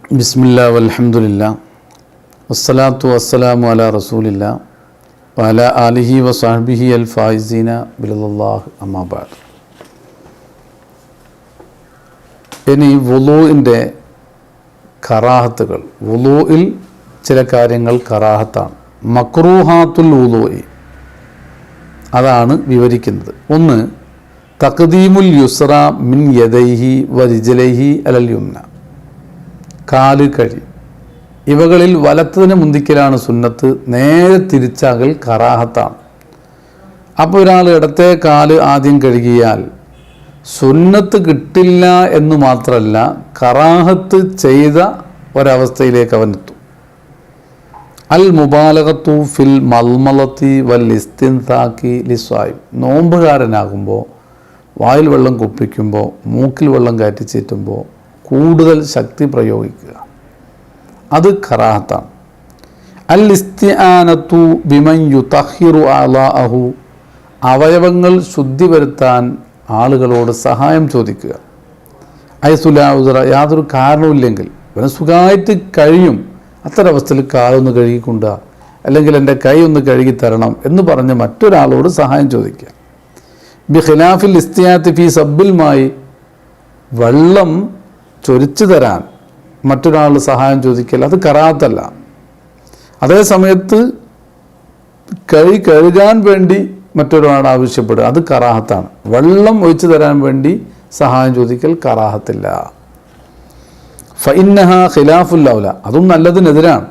ബിസ്മില്ലാ വൽഹംദുലില്ലാ വസ്സലാത്തു വസ്സലാമു അലാ റസൂലില്ലാ വഅലാ ആലിഹി വസഹ്ബിഹി അൽ ഫായിസീന ബിറളില്ലാഹി അമ്മാ ബഅദ്. ഇനി വുളൂഇൻ്റെ കറാഹത്തുകൾ. വുളൂഇൽ ചില കാര്യങ്ങൾ കറാഹത്താണ്. മക്റൂഹാത്തുൽ വുളൂഇ അതാണ് വിവരിക്കുന്നത്. ഒന്ന്, തഖ്ദീമുൽ യുസ്ര മിൻ യദൈഹി വ റിജ്ലൈഹി അലൽ യുംന. കാല് കഴി ഇവകളിൽ വലത്തതിന് മുന്തിക്കലാണ് സുന്നത്ത്, നേരെ തിരിച്ചാകൽ കറാഹത്താണ്. അപ്പോൾ ഒരാൾ ഇടത്തെ കാല് ആദ്യം കഴുകിയാൽ സുന്നത്ത് കിട്ടില്ല എന്ന് മാത്രമല്ല, കറാഹത്ത് ചെയ്ത ഒരവസ്ഥയിലേക്ക് അവനെത്തും. അൽ മുബാലഗത്തു ഫിൽ മൽമലത്തി വൽ ഇസ്തിൻസാക്കി ലിസ്വായിം. നോമ്പുകാരനാകുമ്പോൾ വായിൽ വെള്ളം കുപ്പിക്കുമ്പോൾ, മൂക്കിൽ വെള്ളം കയറ്റിച്ചേറ്റുമ്പോൾ കൂടുതൽ ശക്തി പ്രയോഗിക്കുക, അത് കറാഹത്താണ്. അൽ ഇസ്തിആനത്തു ബിമൻ യുതഹിറു അലാഅഹു. അവയവങ്ങൾ ശുദ്ധി വരുത്താൻ ആളുകളോട് സഹായം ചോദിക്കുക. ഐസുലാ ഉദറ, യാതൊരു കാരണവുമില്ലെങ്കിൽ ഇവന് സുഖമായിട്ട് കഴിയും, അത്തരവസ്ഥയിൽ കാലൊന്ന് കഴുകിക്കൊണ്ടുക, അല്ലെങ്കിൽ എൻ്റെ കൈ ഒന്ന് കഴുകി തരണം എന്ന് പറഞ്ഞ് മറ്റൊരാളോട് സഹായം ചോദിക്കുക. ബി ഖിലാഫിൽ ഇസ്തിയാത്തി ഫി സബ്ബിൽ മായി. വെള്ളം ചൊരിച്ചു തരാൻ മറ്റൊരാൾ സഹായം ചോദിക്കൽ അത് കറാഹത്തല്ല. അതേ സമയത്ത് കൈ കഴുകാൻ വേണ്ടി മറ്റൊരാൾ ആവശ്യപ്പെടുക, അത് കറാഹത്താണ്. വെള്ളം ഒഴിച്ചു തരാൻ വേണ്ടി സഹായം ചോദിക്കൽ കറാഹത്തില്ല. ഫഇന്നഹ ഖിലാഫുൽ ഔല, അതും നല്ലതിനെതിരാണ്.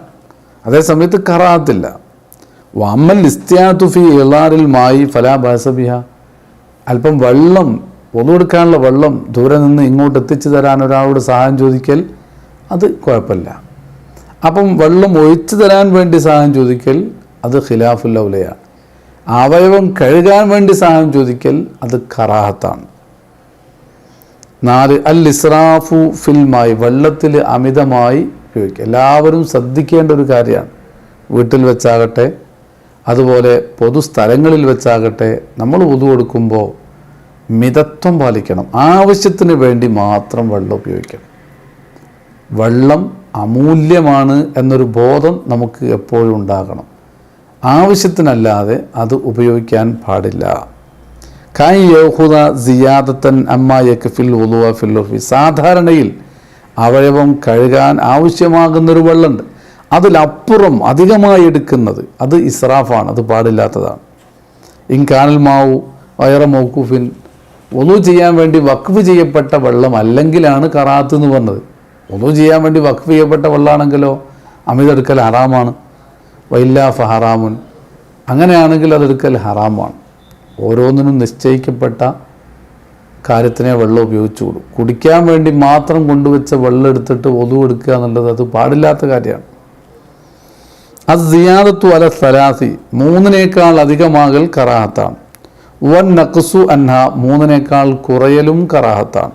അതേ സമയത്ത് കറാഹത്തില്ല. വഅമ്മൽ ഇസ്തിയാതു ഫി ഇളാറിൽ മായി ഫലാ ബഅസ ബിഹ. അല്പം വെള്ളം, ഒളു എടുക്കാനുള്ള വെള്ളം ദൂരെ നിന്ന് ഇങ്ങോട്ട് എത്തിച്ചു തരാൻ ഒരാളോട് സഹായം ചോദിക്കൽ അത് കുഴപ്പമില്ല. അപ്പം വെള്ളം ഒഴിച്ചു തരാൻ വേണ്ടി സഹായം ചോദിക്കൽ അത് ഖിലാഫുൽ ഔലയാണ്. അവയവം കഴുകാൻ വേണ്ടി സഹായം ചോദിക്കൽ അത് കറാഹത്താണ്. 4, അൽ ഇസ്രാഫു ഫിൽ മായി. വെള്ളത്തിൽ അമിതമായി ഉപയോഗിക്കുക. എല്ലാവരും ശ്രദ്ധിക്കേണ്ട ഒരു കാര്യമാണ്. വീട്ടിൽ വെച്ചാകട്ടെ, അതുപോലെ പൊതുസ്ഥലങ്ങളിൽ വെച്ചാകട്ടെ, നമ്മൾ വുദു കൊടുക്കുമ്പോൾ മിതത്വം പാലിക്കണം. ആവശ്യത്തിന് വേണ്ടി മാത്രം വെള്ളം ഉപയോഗിക്കണം. വെള്ളം അമൂല്യമാണ് എന്നൊരു ബോധം നമുക്ക് എപ്പോഴും ഉണ്ടാകണം. ആവശ്യത്തിനല്ലാതെ അത് ഉപയോഗിക്കാൻ പാടില്ല. കൈ യഹുദ സിയാദത്തൻ അമ്മാ യക്ഫിൽ വുളുഅ ഫിൽ ഉർഫി. സാധാരണയിൽ അവയവം കഴുകാൻ ആവശ്യമാകുന്നൊരു വെള്ളമുണ്ട്, അതിലപ്പുറം അധികമായി എടുക്കുന്നത് അത് ഇസ്രാഫാണ്, അത് പാടില്ലാത്തതാണ്. ഇൻകാനൽ മാവു വയറ മൗഖൂഫിൻ. വുളു ചെയ്യാൻ വേണ്ടി വഖഫ് ചെയ്യപ്പെട്ട വെള്ളം അല്ലെങ്കിലാണ് കറാഹത്ത് എന്ന് പറഞ്ഞത്. വുളു ചെയ്യാൻ വേണ്ടി വഖഫ് ചെയ്യപ്പെട്ട വെള്ളമാണെങ്കിലോ അമിതെടുക്കൽ ഹറാമാണ്. വൈല്ലാ ഫഹറാമുൻ. അങ്ങനെയാണെങ്കിൽ അതെടുക്കൽ ഹറാമാണ്. ഓരോന്നിനും നിശ്ചയിക്കപ്പെട്ട കാര്യത്തിനെ വെള്ളം ഉപയോഗിച്ചുകൂടും. കുടിക്കാൻ വേണ്ടി മാത്രം കൊണ്ടുവച്ച വെള്ളം എടുത്തിട്ട് വുളു എടുക്കുക എന്നുള്ളത് അത് പാടില്ലാത്ത കാര്യമാണ്. അത് സിയാദത്തു അല സലാസി. 3 അധികമാകൽ കറാഹത്താണ്. വൻ നഖ്സു അൻഹ. 3 കുറയലും കറാഹത്താണ്.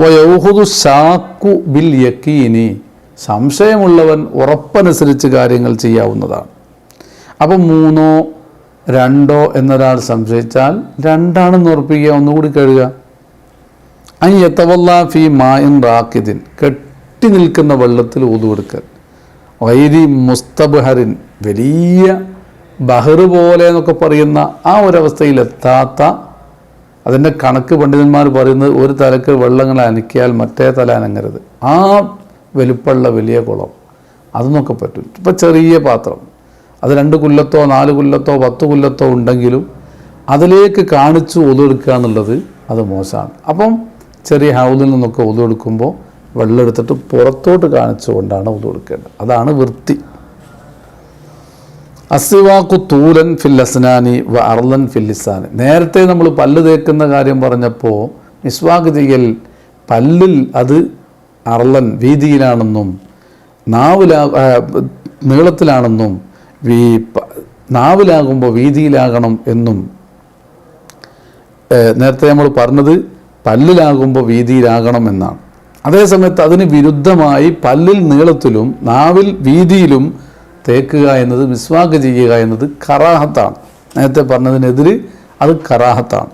വയൗഹുദു ഷാക്കു ബിൽ യക്കീനി. സംശയമുള്ളവൻ ഉറപ്പനുസരിച്ച് കാര്യങ്ങൾ ചെയ്യാവുന്നതാണ്. അപ്പം 3 2 എന്നൊരാൾ സംശയിച്ചാൽ 2 ഉറപ്പിക്കുക, ഒന്നുകൂടി കഴുകുക. അൻ യതവല്ലാ ഫി മാഇൻ റാഖിദിൻ. കെട്ടി നിൽക്കുന്ന വെള്ളത്തിൽ വുദു എടുക്കൽ. വൈരി മുസ്തബ്ഹറിൻ. വലിയ ബഹർ പോലെ എന്നൊക്കെ പറയുന്ന ആ ഒരവസ്ഥയിലെത്താത്ത, അതിൻ്റെ കണക്ക് പണ്ഡിതന്മാർ പറയുന്നത് ഒരു തലക്ക് വെള്ളങ്ങൾ അനക്കിയാൽ മറ്റേ തല അനങ്ങരുത്. ആ വലുപ്പമുള്ള വലിയ കുളം, അതൊന്നൊക്കെ പറ്റും. ഇപ്പം ചെറിയ പാത്രം, അത് 2 കുല്ലത്തോ 4 കുല്ലത്തോ 10 കുല്ലത്തോ ഉണ്ടെങ്കിലും അതിലേക്ക് കാണിച്ച് വുളു എടുക്കുക എന്നുള്ളത് അത് മോശമാണ്. അപ്പം ചെറിയ ഹൗദിൽ നിന്നൊക്കെ വുളു എടുക്കുമ്പോൾ വെള്ളം എടുത്തിട്ട് പുറത്തോട്ട് കാണിച്ചുകൊണ്ടാണ് വുളു എടുക്കേണ്ടത്. അതാണ് വൃത്തി. അസിവാഖു തൂലൻ ഫിൽ അസ്നാനി വ അർലൻ ഫിൽ ലിസാനി. നേരത്തെ നമ്മൾ പല്ല് തേക്കുന്ന കാര്യം പറഞ്ഞപ്പോൾ മിസ്വാക്ക് ചെയ്യൽ പല്ലിൽ അത് അർലൻ വീതിയിലാണെന്നും നീളത്തിലാണെന്നും നാവിലാകുമ്പോൾ വീതിയിലാകണം എന്നും നേരത്തെ നമ്മൾ പറഞ്ഞത് പല്ലിലാകുമ്പോൾ വീതിയിലാകണം എന്നാണ്. അതേസമയത്ത് അതിന് വിരുദ്ധമായി പല്ലിൽ നീളത്തിലും നാവിൽ വീതിയിലും തേക്കുക എന്നത്, മിസ്വാക്ക് ചെയ്യുക എന്നത് കറാഹത്താണ്. നേരത്തെ പറഞ്ഞതിനെതിരെ അത് കറാഹത്താണ്.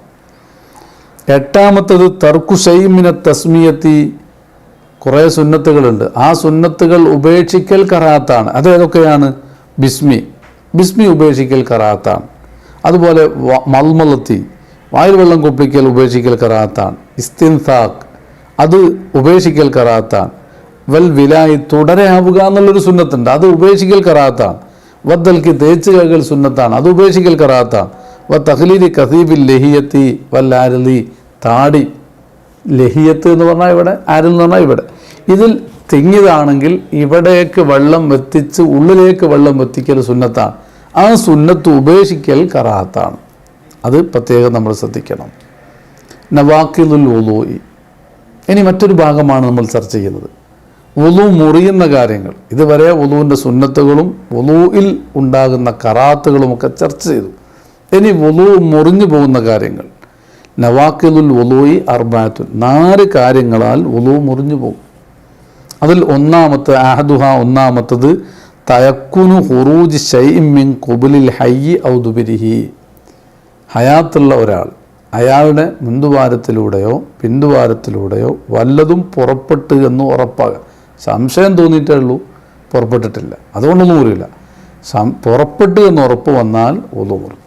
8 തർക്കു ശൈഇൻ മിന തസ്മിയത്തി. കുറേ സുന്നത്തുകളുണ്ട്. ആ സുന്നത്തുകൾ ഉപേക്ഷിക്കൽ കറാത്താണ്. അതേതൊക്കെയാണ്? ബിസ്മി ഉപേക്ഷിക്കൽ കറാത്താണ്. അതുപോലെ മൽമലത്തി, വായിൽ വെള്ളം കുപ്പിക്കൽ ഉപേക്ഷിക്കൽ കറാത്താണ്. ഇസ്തിൻസാഖ്, അത് ഉപേക്ഷിക്കൽ കറാത്താണ്. വൽ വിലായി, തുടരാവുക എന്നുള്ളൊരു സുന്നത്തുണ്ട്, അത് ഉപേക്ഷിക്കൽ കറാത്താണ്. വദ്ദൽക്ക്, തേച്ച് കഴുകൽ സുന്നത്താണ്, അത് ഉപേക്ഷിക്കൽ കറാത്താണ്. തഖ്ലീലി കസീബിൽ ലഹിയത്തി വൽ ആരലി, താടി. ലഹിയത്ത് എന്ന് പറഞ്ഞാൽ ഇവിടെ, ആരിൽ എന്ന് പറഞ്ഞാൽ ഇവിടെ. ഇതിൽ തിങ്ങിയതാണെങ്കിൽ ഇവിടേക്ക് വെള്ളം എത്തിച്ച് ഉള്ളിലേക്ക് വെള്ളം എത്തിക്കൽ സുന്നത്താണ്. ആ സുന്നത്ത് ഉപേക്ഷിക്കൽ കറാത്താണ്. അത് പ്രത്യേകം നമ്മൾ ശ്രദ്ധിക്കണം. നവാഖിദുൽ വുളൂഇ, ഇനി മറ്റൊരു ഭാഗമാണ് നമ്മൾ ചർച്ച ചെയ്യുന്നത്. വുളു മുറിയുന്ന കാര്യങ്ങൾ. ഇതുവരെ വുളുവിൻ്റെ സുന്നത്തുകളും വുളുവിൽ ഉണ്ടാകുന്ന കറാത്തുകളുമൊക്കെ ചർച്ച ചെയ്തു. ഇനി വുളു മുറിഞ്ഞു പോകുന്ന കാര്യങ്ങൾ. നവാഖിദുൽ വുളൂഇ അർബഅത്തുൻ, 4 കാര്യങ്ങളാൽ വുളു മുറിഞ്ഞു പോകും. അതിൽ ഒന്നാമത്തത് തയക്കുനു ഖുറൂജ് ശൈഇൻ മിൻ ഖുബുലിൽ ഹയ്യി ഔ ദുബരിഹി, ഹയാത്തുള്ള ഒരാൾ, അയാളുടെ മുൻദ്വാരത്തിലൂടെയോ പിൻദ്വാരത്തിലൂടെയോ വല്ലതും പുറപ്പെട്ട് എന്ന് ഉറപ്പാകുക. സംശയം തോന്നിയിട്ടേ ഉള്ളൂ, പുറപ്പെട്ടിട്ടില്ല, അതുകൊണ്ടൊന്നും മുറിയില്ല. പുറപ്പെട്ടു എന്ന് ഉറപ്പ് വന്നാൽ ഒന്നു മുറിഞ്ഞു.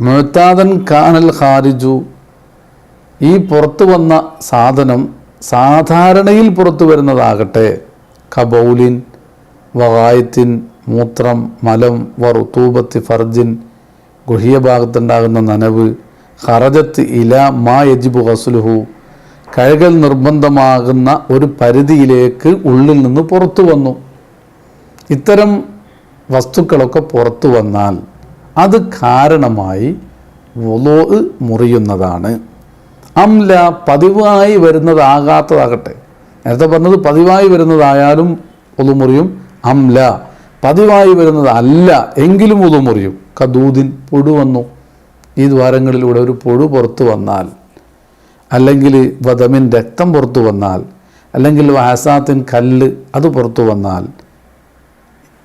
മുഅ്താദൻ കാനൽ ഖാരിജു, ഈ പുറത്തു വന്ന സാധനം സാധാരണയിൽ പുറത്തു വരുന്നതാകട്ടെ, കബൗലിൻ വഗായത്തിൻ, മൂത്രം, മലം, വറുതൂബത്തി ഫർജിൻ, ഗുഹ്യ ഭാഗത്തുണ്ടാകുന്ന നനവ്, ഖറജത്ത് ഇല മാ യജിബു ഗസ്ലുഹു, കഴുകൽ നിർബന്ധമാകുന്ന ഒരു പരിധിയിലേക്ക് ഉള്ളിൽ നിന്ന് പുറത്തു വന്നു. ഇത്തരം വസ്തുക്കളൊക്കെ പുറത്തു വന്നാൽ അത് കാരണമായി വുളൂ മുറിയുന്നതാണ്. അംല, പതിവായി വരുന്നതാകാത്തതാകട്ടെ. നേരത്തെ പറഞ്ഞത് പതിവായി വരുന്നതായാലും വുളൂ മുറിയും. അംല, പതിവായി വരുന്നത് അല്ല എങ്കിലും വുളൂ മുറിയും. കദൂദിൻ, പുഴു വന്നു, ഈ ദ്വാരങ്ങളിലൂടെ ഒരു പുഴു പുറത്തു വന്നാൽ, അല്ലെങ്കിൽ വദമിൻ, രക്തം പുറത്തു വന്നാൽ, അല്ലെങ്കിൽ വഹസാത്തിൻ, കല്ല്, അത് പുറത്തു വന്നാൽ,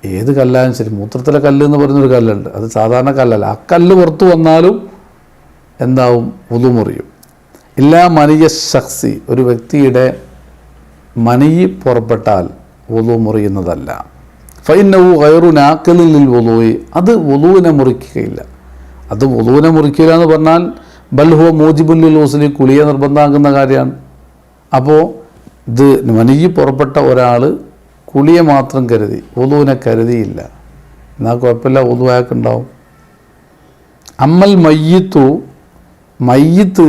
ഏത് കല്ലാലും ശരി, മൂത്രത്തിലെ കല്ല് എന്ന് പറയുന്നൊരു കല്ലുണ്ട്, അത് സാധാരണ കല്ലല്ല, ആ കല്ല് പുറത്തു വന്നാലും എന്താവും? വുളൂ മുറിയും. ഇല്ലാ മനിയ ശഖ്സി, ഒരു വ്യക്തിയുടെ മനിയ് പുറപ്പെട്ടാൽ വുളൂ മുറിയുന്നതല്ല. ഫഇന്നഹു ഗൈറു നാഖിലിൽ ലിൽ വുളൂഇ, അത് വുളൂവിനെ മുറിക്കുകയില്ല. അത് വുളൂവിനെ മുറിക്കില്ല എന്ന് പറഞ്ഞാൽ ബൽഹുവ മൂജിബുൽ ലിൽ ഗുസ്ലി, കുളിയെ നിർബന്ധമാക്കുന്ന കാര്യമാണ്. അപ്പോൾ ഇത് മനിയ് പുറപ്പെട്ട ഒരാൾ കുളിയെ മാത്രം കരുതി, വുളൂവിനെ കരുതിയില്ല, എന്നാൽ കുഴപ്പമില്ല, വുളൂ അയാൾക്കുണ്ടാവും. അമ്മൽ മയ്യിത്ത്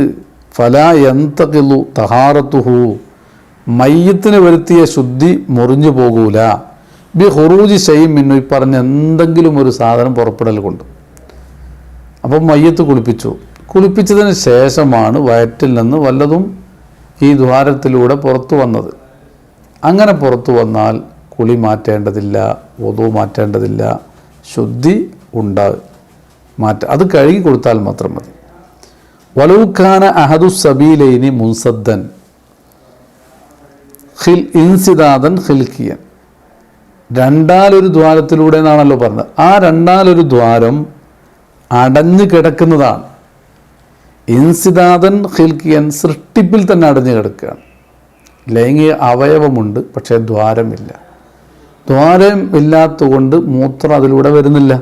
ഫലാ യന്തഖിലു തഹാറത്തുഹു, മയ്യിത്തിന് വരുത്തിയ ശുദ്ധി മുറിഞ്ഞു പോകൂല. ബി ഖുറൂജി ശൈഇൻ മിന്നു, ഈ പറഞ്ഞ എന്തെങ്കിലും ഒരു സാധനം പുറപ്പെടൽ കൊണ്ട്. അപ്പം മയ്യിത്ത് കുളിപ്പിച്ചതിന് ശേഷമാണ് വയറ്റിൽ നിന്ന് വല്ലതും ഈ ദ്വാരത്തിലൂടെ പുറത്തു വന്നത്. അങ്ങനെ പുറത്തു വന്നാൽ കുളി മാറ്റേണ്ടതില്ല, വുളൂ മാറ്റേണ്ടതില്ല, ശുദ്ധി അത് കഴുകി കൊടുത്താൽ മാത്രം മതി. വലൗകാന അഹദു സബീലൈനി മുൻസദ്ദൻ ഇൻസിദാദൻ ഖിൽക്കിയൻ, രണ്ടാലൊരു ദ്വാരത്തിലൂടെ എന്നാണല്ലോ പറഞ്ഞത്. ആ രണ്ടാലൊരു ദ്വാരം അടഞ്ഞു കിടക്കുന്നതാണ്. ഇൻസിദാദൻ ഖിൽക്കിയൻ, സൃഷ്ടിപ്പിൽ തന്നെ അടഞ്ഞു കിടക്കുകയാണ്. ലൈംഗിക അവയവമുണ്ട്, പക്ഷേ ദ്വാരമില്ല. ദ്വാരം ഇല്ലാത്തതുകൊണ്ട് മൂത്രം അതിലൂടെ വരുന്നില്ല.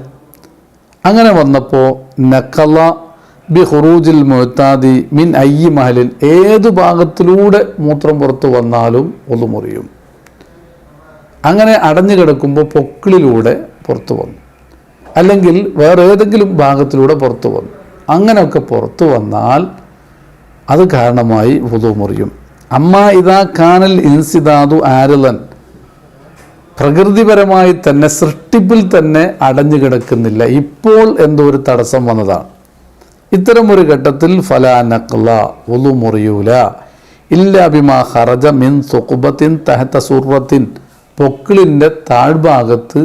അങ്ങനെ വന്നപ്പോൾ നഖല ബി ഖുറൂജിൽ മുഅ്താദി മിൻ അയ്യി മഹലിൻ, ഏതു ഭാഗത്തിലൂടെ മൂത്രം പുറത്തു വന്നാലും വുളൂ മുറിയും. അങ്ങനെ അടഞ്ഞു കിടക്കുമ്പോൾ പൊക്കിളിലൂടെ പുറത്തു വന്നു, അല്ലെങ്കിൽ വേറെ ഏതെങ്കിലും ഭാഗത്തിലൂടെ പുറത്തു വന്നു. അങ്ങനെയൊക്കെ പുറത്തു വന്നാൽ അത് കാരണമായി വുളൂ മുറിയും. അമ്മാ ഇദാ കാനൽ ഇൻസിദാദു ആരിളൻ, പ്രകൃതിപരമായി തന്നെ സൃഷ്ടിപ്പിൽ തന്നെ അടഞ്ഞു കിടക്കുന്നില്ല, ഇപ്പോൾ എന്തോ ഒരു തടസ്സം വന്നതാണ്. ഇത്തരം ഒരു ഘട്ടത്തിൽ ഫലാ നഖ്ല, വുളൂ മുറിയൂല. ഇല്ലാ ബിമാ ഖറജ മിൻ സുഖ്ബത്തിൻ തഹത സുർറത്തിൻ, പൊക്കിളിൻ്റെ താഴ്ഭാഗത്ത്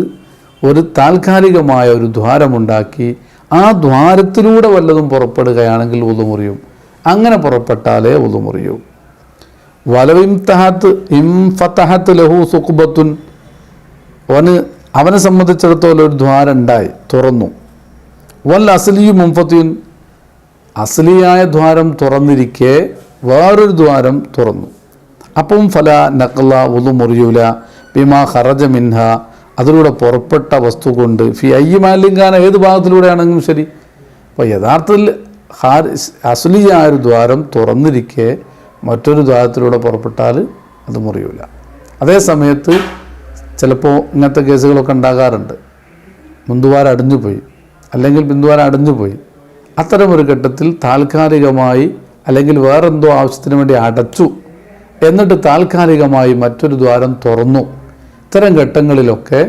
ഒരു താൽക്കാലികമായ ഒരു ദ്വാരമുണ്ടാക്കി ആ ദ്വാരത്തിലൂടെ വല്ലതും പുറപ്പെടുകയാണെങ്കിൽ വുളൂ മുറിയും. അങ്ങനെ പുറപ്പെട്ടാലേ വുളൂ മുറിയൂ. വലവിംഫതഹത്ത് ലഹു സുഖ്ബത്തുൻ, അവനെ സംബന്ധിച്ചിടത്തോളം ഒരു ദ്വാരം ഉണ്ടായി, തുറന്നു. വൽ അസ്ലിയു മുൻഫത്തിൻ, അസ്ലിയായ ദ്വാരം തുറന്നിരിക്കെ വേറൊരു ദ്വാരം തുറന്നു. അപ്പം ഫല നഖ്ല വുളു മുറിയൂല ബിമാ ഖറജ മിൻഹ അതിലൂടെ പുറപ്പെട്ട വസ്തു കൊണ്ട് ഫി അയ്യ മാലിങ്കാന ഏത് ഭാഗത്തിലൂടെയാണെങ്കിലും ശരി. അപ്പോൾ യഥാർത്ഥത്തിൽ അസ്ലിയായ ഒരു ദ്വാരം തുറന്നിരിക്കെ മറ്റൊരു ദ്വാരത്തിലൂടെ പുറപ്പെട്ടാൽ അത് മുറിയൂല. അതേ സമയത്ത് ചിലപ്പോൾ ഇങ്ങനത്തെ കേസുകളൊക്കെ ഉണ്ടാകാറുണ്ട്. മുന്തുവാരം അടിഞ്ഞുപോയി അല്ലെങ്കിൽ പിന്തുവാരം അടിഞ്ഞുപോയി. അത്തരമൊരു ഘട്ടത്തിൽ താൽക്കാലികമായി അല്ലെങ്കിൽ വേറെന്തോ ആവശ്യത്തിന് വേണ്ടി അടച്ചു, എന്നിട്ട് താൽക്കാലികമായി മറ്റൊരു ദ്വാരം തുറന്നു. ഇത്തരം ഘട്ടങ്ങളിലൊക്കെ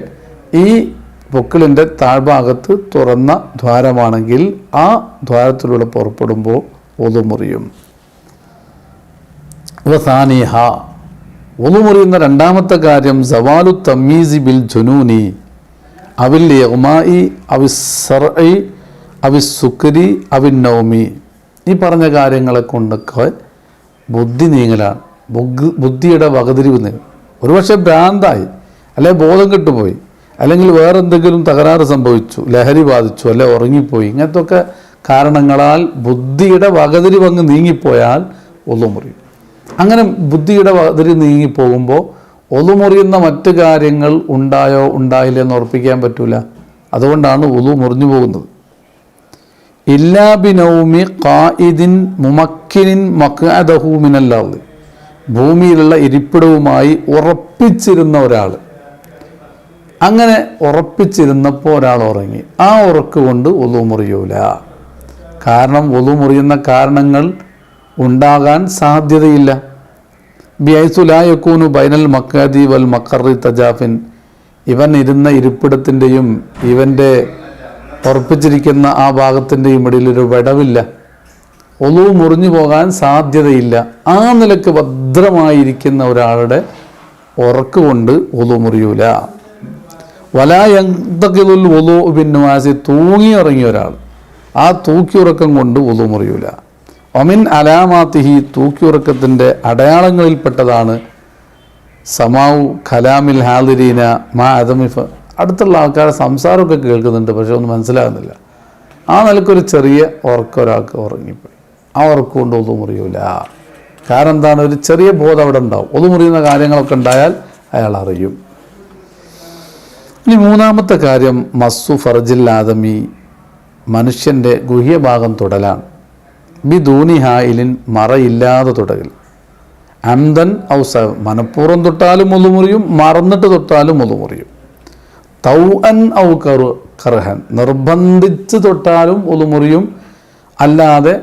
ഈ പൊക്കിളിൻ്റെ താഴ്ഭാഗത്ത് തുറന്ന ദ്വാരമാണെങ്കിൽ ആ ദ്വാരത്തിലൂടെ പുറപ്പെടുമ്പോൾ ഒതു മുറിയും. വസാനിഹ ഒതു മുറിയുന്ന രണ്ടാമത്തെ കാര്യം സവാലു തമീസി ബിൽ ജുനൂനി അവിൽ യഗ്മായി അവിസ്സർഇ അവിസ്സുക്രി അവിന്നൗമി. ഈ പറഞ്ഞ കാര്യങ്ങളെ കൊണ്ടൊക്കെ ബുദ്ധി നീങ്ങലാണ്, ബുദ്ധിയുടെ വകതിരിവ് നീങ്ങും. ഒരുപക്ഷെ ഭ്രാന്തായി, അല്ലെ ബോധം കെട്ടുപോയി, അല്ലെങ്കിൽ വേറെന്തെങ്കിലും തകരാറ് സംഭവിച്ചു, ലഹരി ബാധിച്ചു, അല്ലെ ഉറങ്ങിപ്പോയി, ഇങ്ങനത്തെ ഒക്കെ കാരണങ്ങളാൽ ബുദ്ധിയുടെ വകതിരിവ് അങ്ങ് നീങ്ങിപ്പോയാൽ ഒതു മുറിയും. അങ്ങനെ ബുദ്ധിയുടെ വകതിരിവ് നീങ്ങിപ്പോകുമ്പോൾ ഒതു മുറിയുന്ന മറ്റ് കാര്യങ്ങൾ ഉണ്ടായോ ഉണ്ടായില്ല എന്ന് ഉറപ്പിക്കാൻ പറ്റൂല. അതുകൊണ്ടാണ് ഒതു മുറിഞ്ഞു പോകുന്നത്. ഇല്ലാ ബിനൗമി ഖായിദിൻ മുമക്കിനിൻ മഖ്അദഹു മിനൽ അർള്, ഭൂമിയിലുള്ള ഇരിപ്പിടവുമായി ഉറപ്പിച്ചിരുന്ന ഒരാൾ, അങ്ങനെ ഉറപ്പിച്ചിരുന്നപ്പോൾ ഒരാൾ ഉറങ്ങി, ആ ഉറക്ക് കൊണ്ട് ഒതു മുറിയൂല. കാരണം ഒതു മുറിയുന്ന കാരണങ്ങൾ ഉണ്ടാകാൻ സാധ്യതയില്ല. ബിഐസു ലാ യകൂനു ബൈനൽ മഖ്അദി വൽ മഖറി തജാഫിൻ, ഇവൻ ഇരുന്ന ഇരിപ്പിടത്തിൻ്റെയും ഇവൻ്റെ ഉറപ്പിച്ചിരിക്കുന്ന ആ ഭാഗത്തിൻ്റെയും ഇടയിലൊരു വിടവില്ല. ഒതു മുറിഞ്ഞു പോകാൻ സാധ്യതയില്ല. ആ നിലക്ക് ഭദ്രമായിരിക്കുന്ന ഒരാളുടെ ഉറക്ക് കൊണ്ട് ഒതു മുറിയൂല. വലാ യന്തഖിലുൽ വുളൂ ബിന്നുവാസി, തൂങ്ങി ഇറങ്ങിയ ഒരാൾ, ആ തൂക്കിയുറക്കം കൊണ്ട് ഒതു മുറിയൂല. ഒമിൻ അലാമാത്തിഹി, തൂക്കിയുറക്കത്തിൻ്റെ അടയാളങ്ങളിൽപ്പെട്ടതാണ് സമാഉ ഖലാമിൽ ഹാദിരീന മാ അദമിഫ, അടുത്തുള്ള ആൾക്കാരെ സംസാരമൊക്കെ കേൾക്കുന്നുണ്ട്, പക്ഷെ ഒന്നും മനസ്സിലാകുന്നില്ല. ആ നിലക്കൊരു ചെറിയ ഉറക്കം ഒരാൾക്ക് ഉറങ്ങിപ്പോയി, ആ ഉറക്കം കൊണ്ട് ഒതു മുറിയൂല. കാരണം എന്താണ്? ഒരു ചെറിയ ബോധം അവിടെ ഉണ്ടാവും. ഒതു മുറിയുന്ന കാര്യങ്ങളൊക്കെ ഉണ്ടായാൽ അയാൾ അറിയും. ഇനി മൂന്നാമത്തെ കാര്യം മസ്സു ഫർജിൽ ആദമി, മനുഷ്യൻ്റെ ഗുഹ്യഭാഗം തൊടലാണ്. ബി ദൂനി ഹായിലിൻ, മറയില്ലാതെ തൊടൽ. അംദൻ ഔസ, മനഃപൂർവ്വം തൊട്ടാലും ഒതു മുറിയും, മറന്നിട്ട് തൊട്ടാലും ഒതു മുറിയും. തൗ അൻ ഔ കർഹൻ, നിർബന്ധിച്ച് തൊട്ടാലും ഒതു മുറിയും, അല്ലാതെ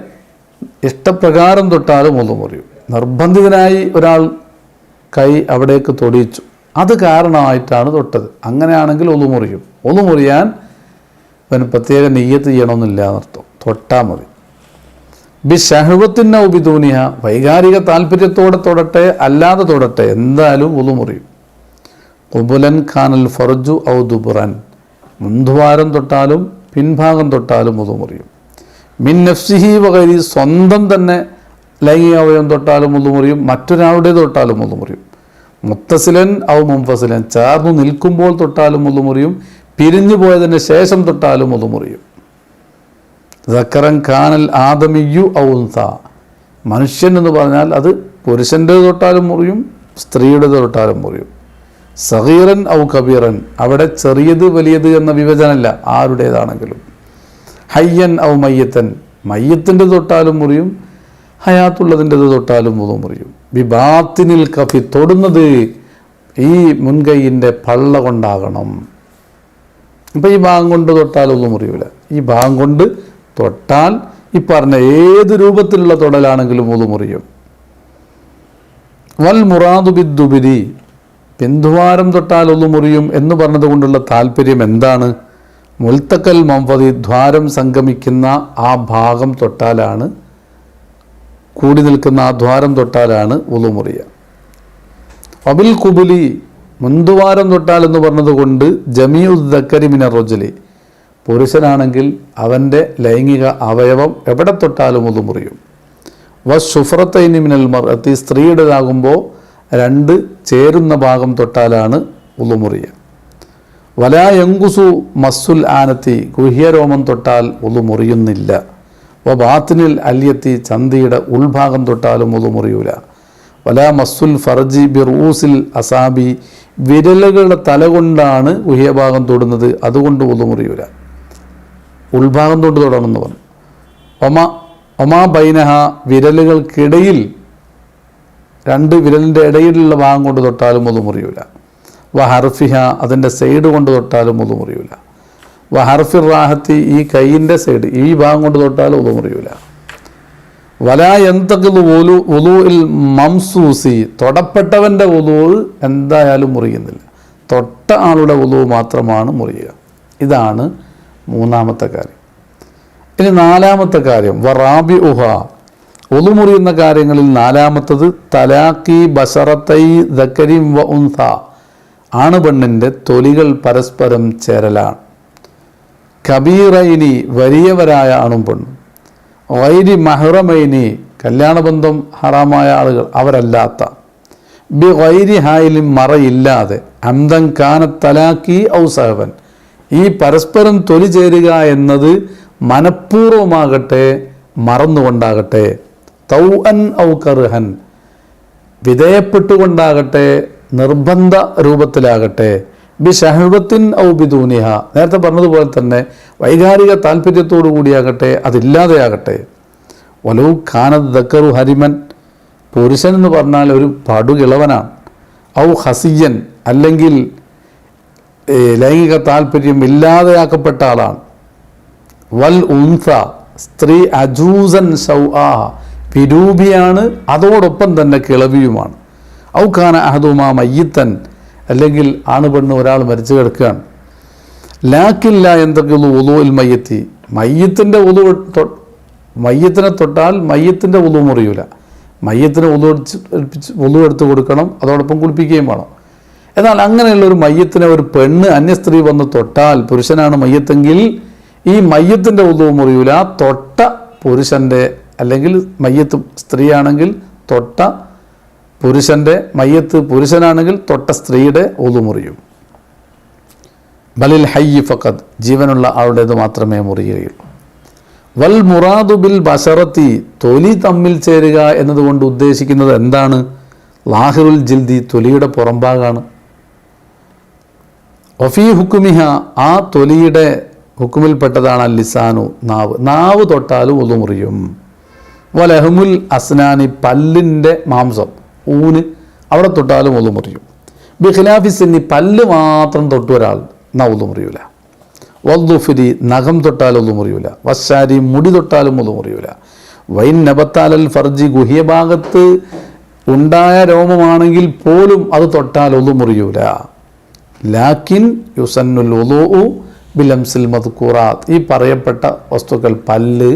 ഇഷ്ടപ്രകാരം തൊട്ടാലും ഒതു മുറിയും. നിർബന്ധിതനായി ഒരാൾ കൈ അവിടേക്ക് തൊടിയിച്ചു, അത് കാരണമായിട്ടാണ് തൊട്ടത്, അങ്ങനെയാണെങ്കിൽ ഒതു മുറിയും. ഒതു മുറിയാൻ അവന് പ്രത്യേക നിയ്യത്ത് ചെയ്യണമെന്നില്ല എന്നർത്ഥം, തൊട്ടാൽ മതി. ബി ഷഹ്വത്തിൻ്റെ ഉബിദൂനിയ, വൈകാരിക താല്പര്യത്തോടെ തൊടട്ടെ അല്ലാതെ തൊടട്ടെ, എന്തായാലും ഒതു മുറിയും. ഖുബുലൻ ഖാനൽ ഫർജു ഔ ദുബുറൻ, മുൻദ്വാരം തൊട്ടാലും പിൻഭാഗം തൊട്ടാലും ഒതു മുറിയും. മിൻ നഫ്സിഹി വഗൈരി, സ്വന്തം തന്നെ ലൈംഗിക അവയവം തൊട്ടാലും ഒതു മുറിയും, മറ്റൊരാളുടെ തൊട്ടാലും ഒതു മുറിയും. മുത്തസിലൻ ഔ മുൻഫസിലൻ, ചേർന്നു നിൽക്കുമ്പോൾ തൊട്ടാലും ഒതു മുറിയും, പിരിഞ്ഞു പോയതിന് ശേഷം തൊട്ടാലും ഒതു മുറിയും. ദക്കറൻ ഖാനൽ ആദമിയു ഔ ഉൻസ, മനുഷ്യൻ എന്ന് പറഞ്ഞാൽ അത് പുരുഷൻ്റെ തൊട്ടാലും മുറിയും, സ്ത്രീയുടെ തൊട്ടാലും മുറിയും. സഗീറൻ ഔ കബീറൻ, അവിടെ ചെറിയത് വലിയത് എന്ന വിഭജനമല്ല, ആരുടേതാണെങ്കിലും. ഹയ്യൻ ഔ മയ്യത്തൻ, മയ്യത്തിൻ്റെ തൊട്ടാലും മുറിയും, ഹയാത്തുള്ളതിൻ്റെ തൊട്ടാലും ഒതു മുറിയും. ബിബാത്തിനിൽ കഫി, തൊടുന്നത് ഈ മുൻകൈയിൻ്റെ പള്ള കൊണ്ടാകണം. ഇപ്പം ഈ ഭാഗം കൊണ്ട് തൊട്ടാൽ ഒതു മുറിയൂല. ഈ ഭാഗം കൊണ്ട് തൊട്ടാൽ ഈ പറഞ്ഞ ഏത് രൂപത്തിലുള്ള തൊടലാണെങ്കിലും ഒതു മുറിയും. വൽ മുറാദു ബിദ്ദുബിരി, പിന്തുവാരം തൊട്ടാൽ ഒതു മുറിയും എന്ന് പറഞ്ഞത് കൊണ്ടുള്ള താല്പര്യം എന്താണ്? മുൽത്തക്കൽ മംഫദി, ദ്വാരം സംഗമിക്കുന്ന ആ ഭാഗം തൊട്ടാലാണ്, കൂടി നിൽക്കുന്ന ആ ദ്വാരം തൊട്ടാലാണ് ഒതു മുറിയ. അബിൽ കുബുലി, മുൻദ്വാരം തൊട്ടാൽ എന്ന് പറഞ്ഞതുകൊണ്ട് ജമീഉദ്ദക്കരി മിനർ റജുലി, പുരുഷനാണെങ്കിൽ അവൻ്റെ ലൈംഗിക അവയവം എവിടെ തൊട്ടാലും ഒതു മുറിയും. വശുഫ്രത്തൈനി മിനൽ മർഅത്തി, സ്ത്രീയുടേതാകുമ്പോൾ രണ്ട് ചേരുന്ന ഭാഗം തൊട്ടാലാണ് ഒതു മുറിയ. വലാ യങ്കുസു മസ്സുൽ ആനത്തി, ഗുഹ്യരോമം തൊട്ടാൽ ഒതു മുറിയുന്നില്ല. വ ബാത്തിനിൽ അല്യത്തി, ചന്തിയുടെ ഉൾഭാഗം തൊട്ടാലും ഒതു മുറിയൂല. വലാ മസ്സുൽ ഫർജി ബിറൂസിൽ അസാബി, വിരലുകളുടെ തല കൊണ്ടാണ് ഗുഹ്യഭാഗം തൊടുന്നത്, അതുകൊണ്ട് വുളു മുറിയൂല. ഉൾഭാഗം തൊട്ട് തൊടണമെന്ന് പറഞ്ഞു. ഒമാ ബൈനഹ, വിരലുകൾക്കിടയിൽ, രണ്ട് വിരലിൻ്റെ ഇടയിലുള്ള ഭാഗം കൊണ്ട് തൊട്ടാലും വുളു മുറിയൂല. വഹർഫിഹ, അതിൻ്റെ സൈഡ് കൊണ്ട് തൊട്ടാലും വുളു മുറിയൂല. വഹർഫിർ റാഹത്തി, ഈ കൈയിൻ്റെ സൈഡ്, ഈ ഭാഗം കൊണ്ട് തൊട്ടാലും വുളു മുറിയൂല. വലാ യന്തഖിദു വുളൂഇൽ മംസൂസി, തൊടപ്പെട്ടവൻ്റെ വുളൂ എന്തായാലും മുറിയുന്നില്ല, തൊട്ട ആളുടെ വുളൂ മാത്രമാണ് മുറിയുക. ഇതാണ് മൂന്നാമത്തെ കാര്യം. ഇനി നാലാമത്തെ കാര്യം, വറാബിഉഹ, വുളൂ മുറിയുന്ന കാര്യങ്ങളിൽ നാലാമത്തത് തലാഖി ബശറത്തൈ ദക്കരിൻ വ ഉൻസ, ആണ് പെണ്ണിൻ്റെ തൊലികൾ പരസ്പരം ചേരലാണ്. കബീറൈനി, വലിയവരായ ആണും പെണ്ണും. വൈരി മഹ്റമൈനി, കല്യാണബന്ധം ഹറാമായ ആളുകൾ, അവരല്ലാത്ത. ബി വൈരി ഹായിലും, മറയില്ലാതെ. അംദൻ കാന തലാഖി ഔ സഹവൻ, ഈ പരസ്പരം തൊലി ചേരുക എന്നത് മനഃപൂർവമാകട്ടെ മറന്നുകൊണ്ടാകട്ടെ. തൗ അൻ ഔ കർഹൻ, വിധേയപ്പെട്ടുകൊണ്ടാകട്ടെ നിർബന്ധ രൂപത്തിലാകട്ടെ. ബി ഷഹ്വത്തിൻ ഔ ബിദൂനിഹ, നേരത്തെ പറഞ്ഞതുപോലെ തന്നെ വൈകാരിക താല്പര്യത്തോടു കൂടിയാകട്ടെ അതില്ലാതെയാകട്ടെ. വലൗ ഖാനത് ദക്കറു ഹരിമൻ, പുരുഷൻ എന്ന് പറഞ്ഞാൽ ഒരു പടുകിളവനാണ്. ഔ ഹസിയൻ, അല്ലെങ്കിൽ ലൈംഗിക താല്പര്യം ഇല്ലാതെയാക്കപ്പെട്ട ആളാണ്. വൽ ഉൻസ, സ്ത്രീ അജൂസൻ സൗആ, വിരൂപിയാണ്, അതോടൊപ്പം തന്നെ കിളവിയുമാണ്. ഔ ഖാന അഹദുമാ മയ്യിത്തൻ, അല്ലെങ്കിൽ ആണ് പെണ്ണ് ഒരാൾ മരിച്ചു കിടക്കുകയാണ്. ലാക്കില്ല എന്തെങ്കിലും വുളൂഇൽ മയ്യത്തി, മയ്യത്തിൻ്റെ മയ്യത്തിനെ തൊട്ടാൽ മയ്യത്തിൻ്റെ വുളൂ മുറിയൂല. മയ്യത്തിന് വുളൂ എടുത്ത് കൊടുക്കണം, അതോടൊപ്പം കുളിപ്പിക്കുകയും വേണം. എന്നാൽ അങ്ങനെയുള്ള ഒരു മയ്യത്തിനെ ഒരു പെണ്ണ് അന്യ സ്ത്രീ വന്ന് തൊട്ടാൽ, പുരുഷനാണ് മയ്യത്തെങ്കിൽ ഈ മയ്യത്തിൻ്റെ വുളൂ മുറിയൂല. തൊട്ട പുരുഷൻ്റെ, അല്ലെങ്കിൽ മയ്യത്ത് സ്ത്രീയാണെങ്കിൽ തൊട്ട പുരുഷൻ്റെ, മയ്യത്ത് പുരുഷനാണെങ്കിൽ തൊട്ട സ്ത്രീയുടെ വുളൂ മുറിയും. ബലിൽ ഹയ്യി ഫഖദ്, ജീവനുള്ള ആളുടേത് മാത്രമേ മുറിയുകയുള്ളൂ. വൽ മുറാദു ബിൽ ബശറത്തി, തൊലി തമ്മിൽ ചേരുക എന്നതുകൊണ്ട് ഉദ്ദേശിക്കുന്നത് എന്താണ്? ലാഹിറുൽ ജിൽദി, തൊലിയുടെ പുറംഭാഗമാണ്. വഫീ ഹുക്കുമിഹ, ആ തൊലിയുടെ ഹുക്കുമിൽപ്പെട്ടതാണ് അൽ ലിസാനു, നാവ്. നാവ് തൊട്ടാലും വുളൂ മുറിയും. വലഹമുൽ അസ്നാനി, പല്ലിൻ്റെ മാംസം, ഊന്, അവിടെ തൊട്ടാലും വുളൂ മുറിയും. ബിഖിലാഫി സിന്നി, പല്ല് മാത്രം തൊട്ടു ഒരാൾ, എന്നാൽ വുളൂ മുറിയൂല. വദ്ദുഫിരി, നഖം തൊട്ടാലും വുളൂ മുറിയൂല. വശാരി, മുടി തൊട്ടാലും വുളൂ മുറിയൂല. വൈൻ നബത്താലൽ ഫർജി, ഗുഹ്യഭാഗത്ത് ഉണ്ടായ രോമമാണെങ്കിൽ പോലും അത് തൊട്ടാൽ വുളൂ മുറിയൂല. ലാക്കിൻ യുസന്നുൽ വുളൂഉ ബിലംസിൽ മദ്കൂറാത്ത്, ഈ പറയപ്പെട്ട വസ്തുക്കൾ, പല്ല്,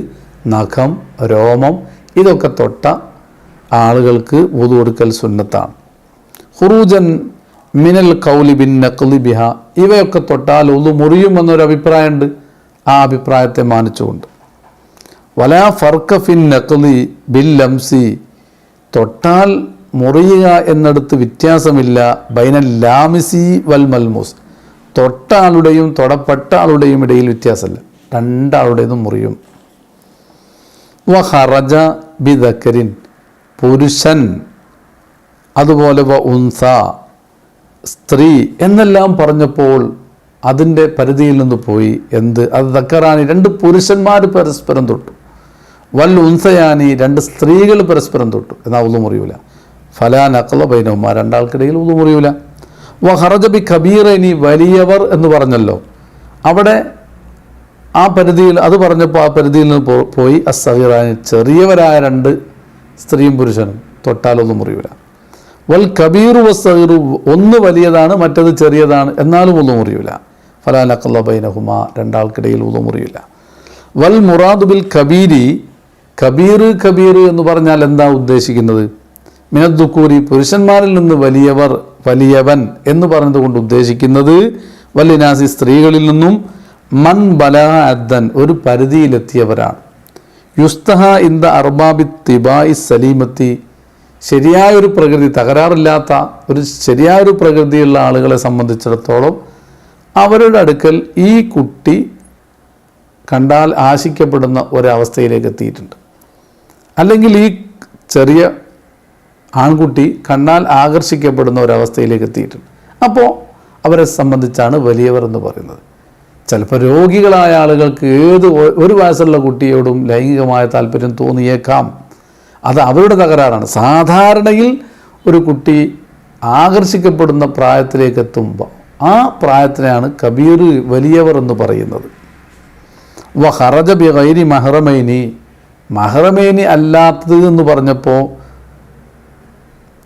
നഖം, രോമം, ഇതൊക്കെ തൊട്ട ആളുകൾക്ക് വുളൂ എടുക്കൽ സുന്നത്താണ്. ഖുറൂജൻ മിനൽ ഖൗലി ബിൻ നഖ്ലി ബിഹ, ഇവയൊക്കെ തൊട്ടാൽ വുളൂ മുറിയുമെന്നൊരു അഭിപ്രായമുണ്ട്. ആ അഭിപ്രായത്തെ മാനിച്ചുകൊണ്ട്. വലാ ഫർഖ ഫിൻ നഖ്ലി ബിൽ ലംസി, തൊട്ടാൽ മുറിയുക എന്നിടത്ത് വ്യത്യാസമില്ല. ബൈനൽ ലാമിസി വൽ മൽമൂസ്, തൊട്ട ആളുടെയും തൊടപ്പെട്ട ആളുടെയും ഇടയിൽ വ്യത്യാസമില്ല, രണ്ടാളുടേതും മുറിയും. വ ഖറജ ബി ദക്കരിൻ, പുരുഷൻ, അതുപോലെ വ ഉൻസ, സ്ത്രീ എന്നെല്ലാം പറഞ്ഞപ്പോൾ അതിൻ്റെ പരിധിയിൽ നിന്ന് പോയി. എന്ത്? അത് ദക്കറാനി, രണ്ട് പുരുഷന്മാർ പരസ്പരം തൊട്ടു. വൽ ഉൻസയാനി, രണ്ട് സ്ത്രീകൾ പരസ്പരം തൊട്ടു, എന്നാൽ വുളൂ മുറിയൂല. ഫലാ നഖ്ല ബൈനഹുമാ, രണ്ടാൾക്കിടയിൽ വുളൂ മുറിയൂല. വ ഖറജ ബി കബീറനി, വലിയവർ എന്ന് പറഞ്ഞല്ലോ, അവിടെ ആ പരിധിയിൽ, അത് പറഞ്ഞപ്പോൾ ആ പരിധിയിൽ നിന്ന് പോയി. അസ്സഗീറാനി, ചെറിയവരായ രണ്ട് സ്ത്രീയും പുരുഷനും തൊട്ടാൽ വുളൂ മുറിയൂല. വൽ കബീറു വസ്സഗീറു, ഒന്ന് വലിയതാണ് മറ്റത് ചെറിയതാണ്, എന്നാലും വുളൂ മുറിയൂല. ഫലാ നഖ്ല ബൈനഹുമാ, രണ്ടാൾക്കിടയിൽ വുളൂ മുറിയൂല. വൽ മുറാദു ബിൽ കബീരി, കബീർ എന്ന് പറഞ്ഞാൽ എന്താ ഉദ്ദേശിക്കുന്നത്? മിനദ്ദുക്കൂരി, പുരുഷന്മാരിൽ നിന്ന് വലിയവർ, വലിയവൻ എന്ന് പറഞ്ഞതുകൊണ്ട് ഉദ്ദേശിക്കുന്നത് വല്ലിനാസി, സ്ത്രീകളിൽ നിന്നും മൻ ബലഹ അദ്ദൻ, ഒരു പരിധിയിലെത്തിയവരാണ്. യുസ്തഹ ഇന്ദ അർബാബി തിബായി സലീമത്തി, ശരിയായൊരു പ്രകൃതി, തകരാറില്ലാത്ത ഒരു ശരിയായൊരു പ്രകൃതിയുള്ള ആളുകളെ സംബന്ധിച്ചിടത്തോളം അവരുടെ അടുക്കൽ ഈ കുട്ടി കണ്ടാൽ ആശിക്കപ്പെടുന്ന ഒരവസ്ഥയിലേക്ക് എത്തിയിട്ടുണ്ട്. അല്ലെങ്കിൽ ഈ ചെറിയ ആൺകുട്ടി കണ്ണാൽ ആകർഷിക്കപ്പെടുന്ന ഒരവസ്ഥയിലേക്ക് എത്തിയിട്ടുണ്ട്. അപ്പോൾ അവരെ സംബന്ധിച്ചാണ് വലിയവർ എന്ന് പറയുന്നത്. ചിലപ്പോൾ രോഗികളായ ആളുകൾക്ക് ഒരു വയസ്സുള്ള കുട്ടിയോടും ലൈംഗികമായ താല്പര്യം തോന്നിയേക്കാം. അത് അവരുടെ തകരാറാണ്. സാധാരണയിൽ ഒരു കുട്ടി ആകർഷിക്കപ്പെടുന്ന പ്രായത്തിലേക്ക് എത്തുമ്പോൾ ആ പ്രായത്തിനെയാണ് കബീർ വലിയവർ എന്ന് പറയുന്നത്. ഖറജ ബിഗൈരി മഹ്റമൈനി, മഹ്റമൈനി അല്ലാത്തത് എന്ന് പറഞ്ഞപ്പോൾ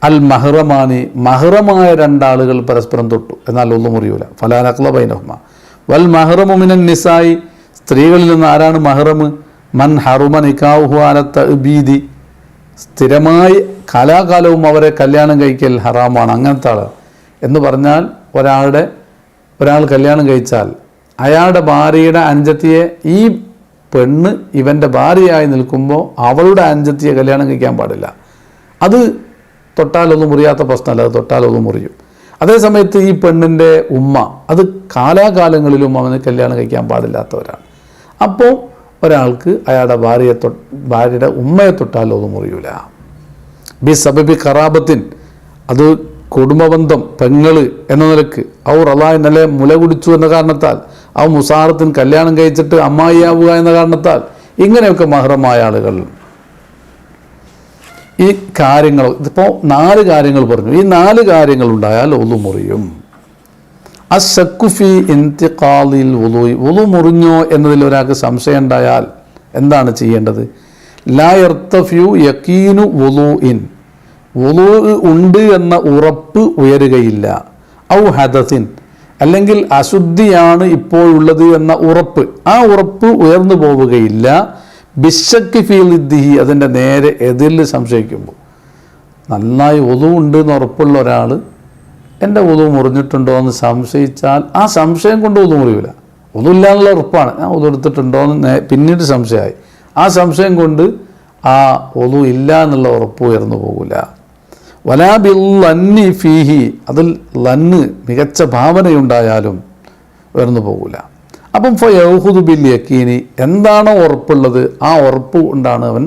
അൽ മഹ്റമാനി, മഹ്റമായ രണ്ടാളുകൾ പരസ്പരം തൊട്ടു, എന്നാൽ ഒന്നും മുറിയൂല. ഫലാ നഖ്ല ബൈനഹുമ വൽ മഹ്റമു മിനൻ നിസായി, സ്ത്രീകളിൽ നിന്ന് ആരാണ് മഹ്റം? മൻ ഹറുമ നിക്കാഹുഹു അല തഅബീദി, സ്ഥിരമായി കാലാകാലവും അവരെ കല്യാണം കഴിക്കൽ ഹറാമാണ്. അങ്ങനത്തെ ആൾ എന്ന് പറഞ്ഞാൽ ഒരാൾ കല്യാണം കഴിച്ചാൽ അയാളുടെ ഭാര്യയുടെ അനുജത്തിയെ ഈ പെണ്ണ് ഇവൻ്റെ ഭാര്യയായി നിൽക്കുമ്പോൾ അവളുടെ അനുജത്തിയെ കല്യാണം കഴിക്കാൻ പാടില്ല. അത് തൊട്ടാലൊന്നും മുറിയാത്ത പ്രശ്നമല്ല, അത് തൊട്ടാലൊന്നും മുറിയും. അതേസമയത്ത് ഈ പെണ്ണിൻ്റെ ഉമ്മ അത് കാലാകാലങ്ങളിലും അവന് കല്യാണം കഴിക്കാൻ പാടില്ലാത്തവരാണ്. അപ്പോൾ ഒരാൾക്ക് അയാളുടെ ഭാര്യയുടെ ഉമ്മയെ തൊട്ടാലൊന്നും മുറിയൂല. ബി സബബി ഖറാബത്തിൻ, അത് കുടുംബബന്ധം, പെങ്ങള് എന്ന നിലക്ക്, ഔ റലാ ഇന്നലെ മുല കുടിച്ചു എന്ന കാരണത്താൽ, ഔ മുസാറത്തിൻ കല്യാണം കഴിച്ചിട്ട് അമ്മായിയാവുക എന്ന കാരണത്താൽ, ഇങ്ങനെയൊക്കെ മഹ്റമായ ആളുകൾ ഈ കാര്യങ്ങൾ, ഇപ്പോൾ 4 കാര്യങ്ങൾ പറഞ്ഞു. ഈ 4 കാര്യങ്ങൾ ഉണ്ടായാൽ ഒളു മുറിയും. അശക്കുഫി ഇന്തിഖാലിൽ വുളൂഇ, വുളു മുറിഞ്ഞോ എന്നതിൽ ഒരാൾക്ക് സംശയം ഉണ്ടായാൽ എന്താണ് ചെയ്യേണ്ടത്? ലാ യർതഫിയു യഖീനു വുളൂഇൻ, വുളൂ ഉണ്ട് എന്ന ഉറപ്പ് ഉയരുകയില്ല. ഔ ഹദസിൻ, അല്ലെങ്കിൽ അശുദ്ധിയാണ് ഇപ്പോഴുള്ളത് എന്ന ഉറപ്പ്, ആ ഉറപ്പ് ഉയർന്നു പോവുകയില്ല. ബിശക്ക് ഫീലിദ്ദിഹി, അതിൻ്റെ നേരെ എതിരിൽ സംശയിക്കുമ്പോൾ. നന്നായി വുളൂ ഉണ്ട് എന്ന് ഉറപ്പുള്ള ഒരാൾ എൻ്റെ വുളൂ മുറിഞ്ഞിട്ടുണ്ടോ എന്ന് സംശയിച്ചാൽ ആ സംശയം കൊണ്ട് വുളൂ മുറിയില്ല. വുളൂ ഇല്ല എന്നുള്ള ഉറപ്പാണ്, ഞാൻ വുളൂ എടുത്തിട്ടുണ്ടോ എന്ന് പിന്നീട് സംശയമായി, ആ സംശയം കൊണ്ട് ആ വുളൂ ഇല്ല എന്നുള്ള ഉറപ്പ് ഉയർന്നു പോകില്ല. വലാ ബിൽ ലന്നി ഫീഹി, അതിൽ ലന്ന് മികച്ച ഭാവനയുണ്ടായാലും ഉയർന്നു പോകില്ല. അപ്പം ഫയഹുദു ബിൽ യക്കീനി, എന്താണോ ഉറപ്പുള്ളത് ആ ഉറപ്പ് കൊണ്ടാണ് അവൻ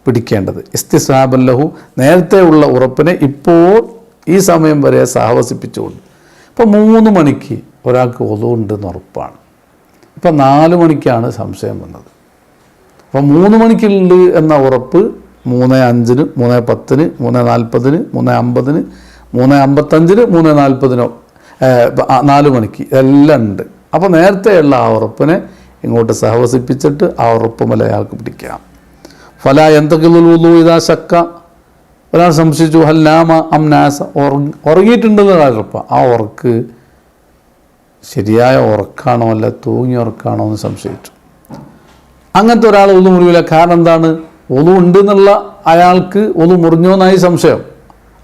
പിടിക്കേണ്ടത്. ഇസ്തിസാബൻ ലഹു, നേരത്തെ ഉള്ള ഉറപ്പിനെ ഇപ്പോൾ ഈ സമയം വരെ സാഹസിപ്പിച്ചുകൊണ്ട്. ഇപ്പം 3 മണിക്ക് ഒരാൾക്ക് വുളൂ ഉണ്ടെന്ന് ഉറപ്പാണ്, ഇപ്പം 4 മണിക്കാണ് സംശയം വന്നത്. അപ്പം 3 മണിക്കുണ്ട് എന്ന ഉറപ്പ് 3:05, 3:10, 3:40, 3:50, 3:55, 3:40, 4 മണിക്ക് എല്ലാം ഉണ്ട്. അപ്പോൾ നേരത്തെയുള്ള ആ ഉറപ്പിനെ ഇങ്ങോട്ട് സഹവസിപ്പിച്ചിട്ട് ആ ഉറപ്പുമല അയാൾക്ക് പിടിക്കാം. ഫലാ യന്തഖിലുൽ വുളൂ ഇദാ ശക്ക, ഒരാൾ സംശയിച്ചു ഹൽ നാമ അം നാസ, ഉറങ്ങിയിട്ടുണ്ടെന്ന് ഉറപ്പാണ്, ആ ഉറക്ക് ശരിയായ ഉറക്കാണോ അല്ല തൂങ്ങിയ ഉറക്കാണോ എന്ന് സംശയിച്ചു. അങ്ങനത്തെ ഒരാൾ വുളൂ മുറിയില്ല. കാരണം എന്താണ്? വുളൂ ഉണ്ട് എന്നുള്ള അയാൾക്ക് വുളൂ മുറിഞ്ഞോന്നായി സംശയം.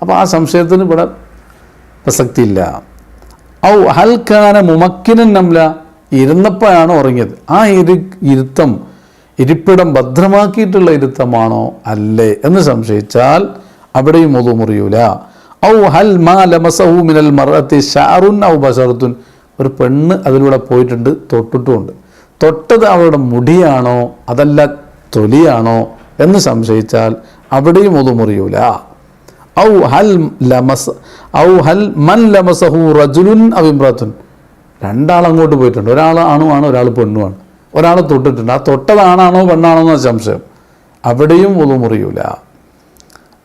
അപ്പോൾ ആ സംശയത്തിന് ഇവിടെ പ്രസക്തിയില്ല. ഔ ഹൽക്കാന മുമക്കിനൻ നംല, ഇരുന്നപ്പോഴാണ് ഉറങ്ങിയത്, ആ ഇരിപ്പിടം ഭദ്രമാക്കിയിട്ടുള്ള ഇരുത്തമാണോ അല്ലേ എന്ന് സംശയിച്ചാൽ അവിടെയും വുളൂ മുറിയൂല. ഔ ഹൽ മാ ലമസഹു മിനൽ മർഅത്തി ശഅറുൻ ഔ ബശറത്തുൻ, ഒരു പെണ്ണ് അതിലൂടെ പോയിട്ടുണ്ട്, തൊട്ടിട്ടുമുണ്ട്, തൊട്ടത് അവളുടെ മുടിയാണോ അതല്ല തൊലിയാണോ എന്ന് സംശയിച്ചാൽ അവിടെയും വുളൂ മുറിയൂല. ഔ ഹൽ മൻ ലമസഹു റജുലുൻ ഔ ഇംറഅത്തുൻ, 2 ആൾ അങ്ങോട്ട് പോയിട്ടുണ്ട്, ഒരാൾ ആണുമാണ് ഒരാൾ പെണ്ണുമാണ്, ഒരാൾ തൊട്ടിട്ടുണ്ട്, ആ തൊട്ടത് ആണാണോ പെണ്ണാണോ എന്ന സംശയം, അവിടെയും വുളൂ മുറിയൂല.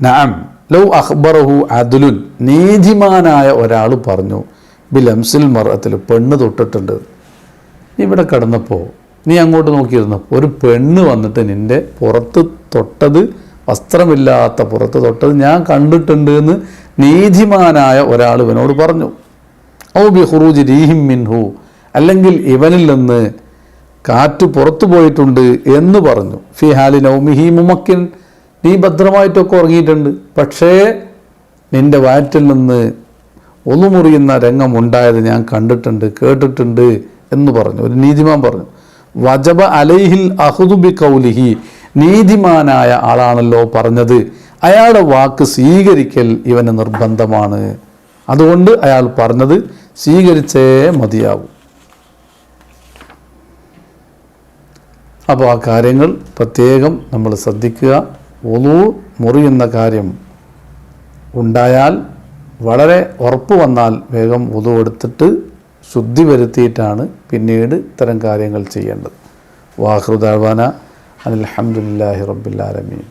നഅം ലൗ അഖ്ബറഹു അദ്ലുൻ, നീതിമാനായ ഒരാൾ പറഞ്ഞു ബിലംസിൽ മർഅത്തിൽ, പെണ്ണ് തൊട്ടിട്ടുണ്ട്. ഇവിടെ കിടന്നപ്പോൾ നീ അങ്ങോട്ട് നോക്കിയിരുന്നപ്പോൾ ഒരു പെണ്ണ് വന്നിട്ട് നിൻ്റെ പുറത്ത് തൊട്ടത്, വസ്ത്രമില്ലാത്ത പുറത്ത് തൊട്ടത് ഞാൻ കണ്ടിട്ടുണ്ട് എന്ന് നീതിമാനായ ഒരാൾ ഇവനോട് പറഞ്ഞു. ഔ ബി ഖുറൂജി റീഹിം മിൻഹു, അല്ലെങ്കിൽ ഇവനിൽ നിന്ന് കാറ്റ് പുറത്തു പോയിട്ടുണ്ട് എന്ന് പറഞ്ഞു. ഫി ഹാലി നൗമിഹി മുമക്കിൻ, നീ ഭദ്രമായിട്ടൊക്കെ ഉറങ്ങിയിട്ടുണ്ട്, പക്ഷേ നിൻ്റെ വയറ്റിൽ നിന്ന് വുളൂ മുറിയുന്ന രംഗം ഉണ്ടായത് ഞാൻ കണ്ടിട്ടുണ്ട്, കേട്ടിട്ടുണ്ട് എന്ന് പറഞ്ഞു. ഒരു നീതിമാൻ പറഞ്ഞു. വജബ അലൈഹിൽ അഖ്ദു ബി ഖൗലിഹി, നീതിമാനായ ആളാണല്ലോ പറഞ്ഞത്, അയാളുടെ വാക്ക് സ്വീകരിക്കൽ ഇവന് നിർബന്ധമാണ്. അതുകൊണ്ട് അയാൾ പറഞ്ഞത് സ്വീകരിച്ചേ മതിയാവും. അപ്പോൾ ആ കാര്യങ്ങൾ പ്രത്യേകം നമ്മൾ ശ്രദ്ധിക്കുക. വുളൂ മുറിയുന്ന കാര്യം ഉണ്ടായാൽ വളരെ ഉറപ്പ് വന്നാൽ വേഗം വുളു എടുത്തിട്ട് ശുദ്ധി വരുത്തിയിട്ടാണ് പിന്നീട് ഇത്തരം കാര്യങ്ങൾ ചെയ്യേണ്ടത്. വാഖിറു ദഅ്വാന അൽഹംദുലില്ലാഹി റബ്ബിൽ ആലമീൻ.